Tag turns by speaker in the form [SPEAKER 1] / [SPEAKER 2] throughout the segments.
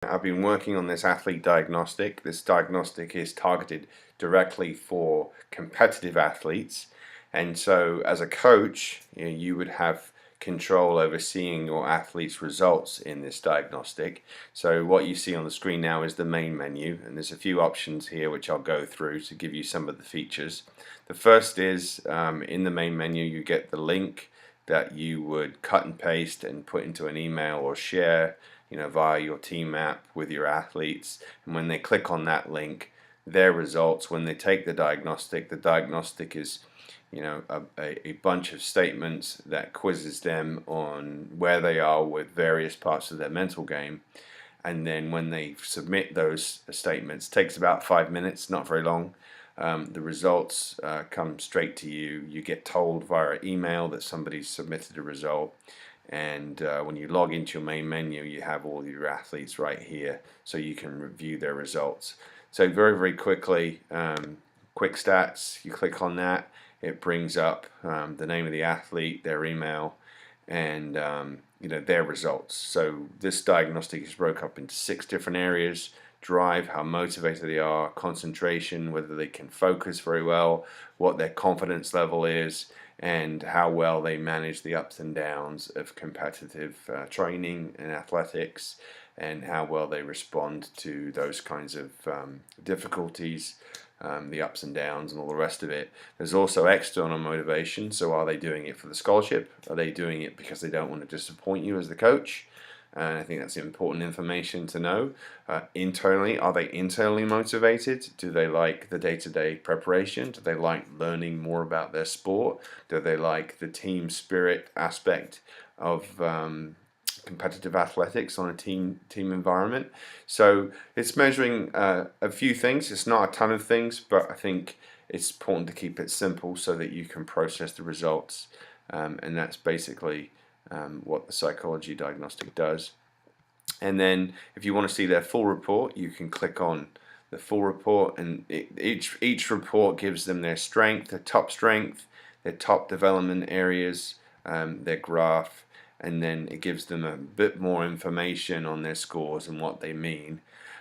[SPEAKER 1] I've been working on this athlete diagnostic. This diagnostic is targeted directly for competitive athletes, and so as a coach, you would have control over seeing your athletes' results in this diagnostic. So what you see on the screen now is the main menu, and there's a few options here which I'll go through to give you some of the features. The first is in the main menu you get the link that you would cut and paste and put into an email or share via your team app with your athletes, and when they click on that link, their results, when they take the diagnostic is a bunch of statements that quizzes them on where they are with various parts of their mental game, and then when they submit those statements, takes about 5 minutes, not very long. The results come straight to you. You get told via email that somebody's submitted a result, and when you log into your main menu, you have all your athletes right here, so you can review their results. So very quickly, quick stats, you click on that, it brings up the name of the athlete, their email, and their results. So this diagnostic is broken up into 6 different areas: drive, how motivated they are; concentration, whether they can focus very well; what their confidence level is; and how well they manage the ups and downs of competitive training and athletics, and how well they respond to those kinds of difficulties, the ups and downs and all the rest of it. There's also external motivation. So are they doing it for the scholarship? Are they doing it because they don't want to disappoint you as the coach? And I think that's important information to know. Internally, are they internally motivated? Do they like the day-to-day preparation? Do they like learning more about their sport? Do they like the team spirit aspect of competitive athletics on a team environment? So it's measuring a few things. It's not a ton of things, but I think it's important to keep it simple so that you can process the results, and that's basically what the psychology diagnostic does. And then if you want to see their full report, you can click on the full report, and each report gives them their strength, their top development areas, their graph, and then it gives them a bit more information on their scores and what they mean.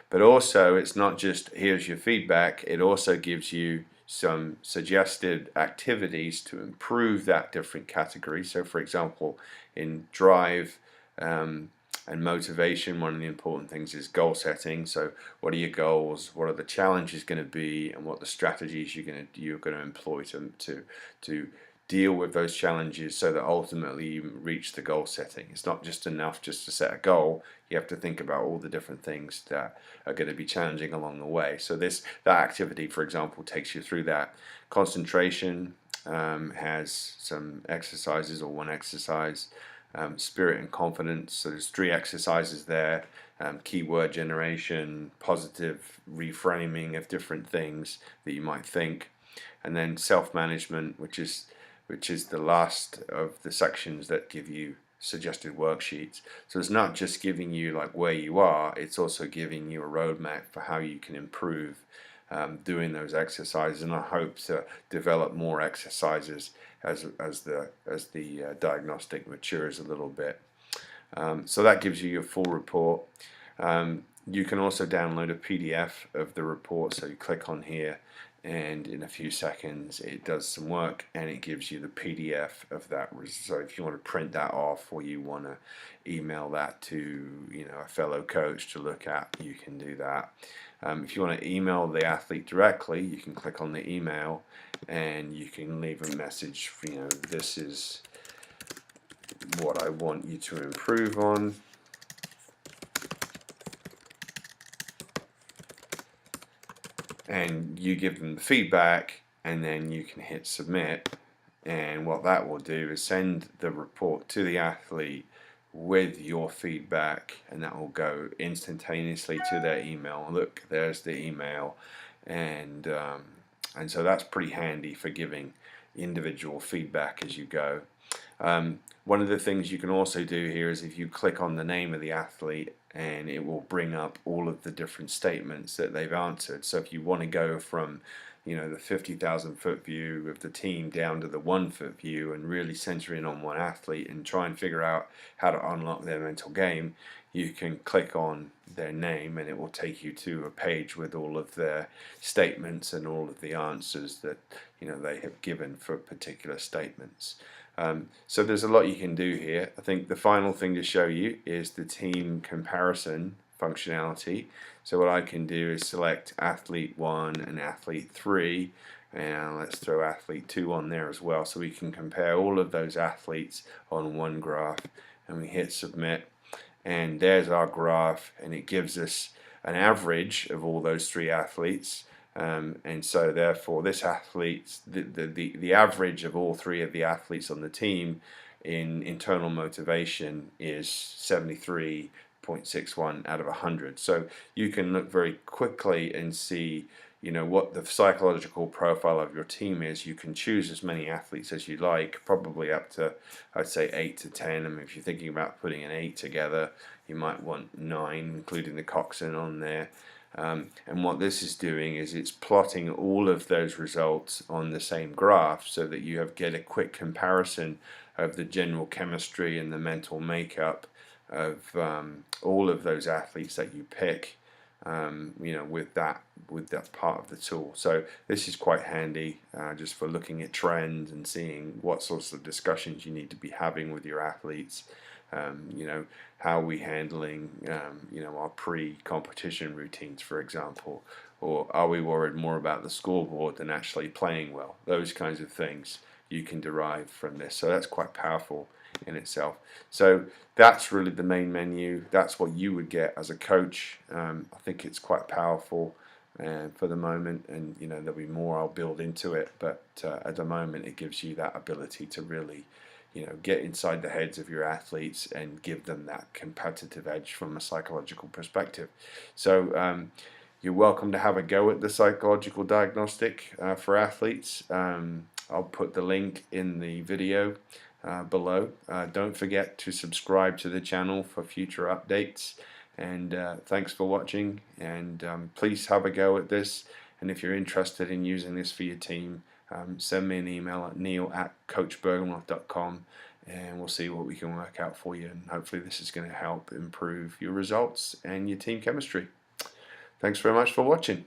[SPEAKER 1] But also, it's not just here's your feedback, it also gives you some suggested activities to improve that different category. So for example, in drive and motivation, one of the important things is goal setting. So what are your goals, what are the challenges going to be, and what the strategies you're going to employ to deal with those challenges so that ultimately you reach the goal setting. It's not just enough just to set a goal. You have to think about all the different things that are going to be challenging along the way. So that activity, for example, takes you through that. Concentration has some exercises, or one exercise. Spirit and confidence, so there's 3 exercises there. Keyword generation, positive reframing of different things that you might think, and then self-management, which is the last of the sections that give you suggested worksheets. So it's not just giving you like where you are, it's also giving you a roadmap for how you can improve doing those exercises, and I hope to develop more exercises as the diagnostic matures a little bit. So that gives you your full report. You can also download a PDF of the report, so you click on here, and in a few seconds it does some work and it gives you the PDF of that. So if you want to print that off, or you want to email that to a fellow coach to look at, you can do that. If you want to email the athlete directly, you can click on the email and you can leave a message, this is what I want you to improve on. And you give them the feedback, and then you can hit submit, and what that will do is send the report to the athlete with your feedback, and that will go instantaneously to their email. Look, there's the email, and so that's pretty handy for giving individual feedback as you go. One of the things you can also do here is if you click on the name of the athlete, and it will bring up all of the different statements that they've answered. So if you want to go from the 50,000-foot view of the team down to the 1-foot view and really center in on one athlete and try and figure out how to unlock their mental game, you can click on their name, and it will take you to a page with all of their statements and all of the answers that they have given for particular statements. So there's a lot you can do here. I think the final thing to show you is the team comparison functionality. So what I can do is select athlete 1 and athlete 3, and let's throw athlete 2 on there as well, so we can compare all of those athletes on one graph, and we hit submit, and there's our graph, and it gives us an average of all those 3 athletes. And so therefore this athletes, the average of all 3 of the athletes on the team in internal motivation is 73.61 out of 100. So you can look very quickly and see what the psychological profile of your team is. You can choose as many athletes as you like, probably up to, I'd say, 8 to 10. I mean, if you're thinking about putting an 8 together, you might want 9, including the coxswain on there. And what this is doing is it's plotting all of those results on the same graph, so that you get a quick comparison of the general chemistry and the mental makeup of all of those athletes that you pick, with that part of the tool. So this is quite handy, just for looking at trends and seeing what sorts of discussions you need to be having with your athletes. How are we handling our pre-competition routines, for example, or are we worried more about the scoreboard than actually playing well? Those kinds of things you can derive from this. So that's quite powerful in itself. So that's really the main menu. That's what you would get as a coach. I think it's quite powerful for the moment, and there'll be more I'll build into it, but at the moment it gives you that ability to really get inside the heads of your athletes and give them that competitive edge from a psychological perspective. So you're welcome to have a go at the psychological diagnostic for athletes. I'll put the link in the video below. Don't forget to subscribe to the channel for future updates, and thanks for watching, and please have a go at this. And if you're interested in using this for your team, send me an email at neil@coachbergenroth.com, and we'll see what we can work out for you, and hopefully this is going to help improve your results and your team chemistry. Thanks very much for watching.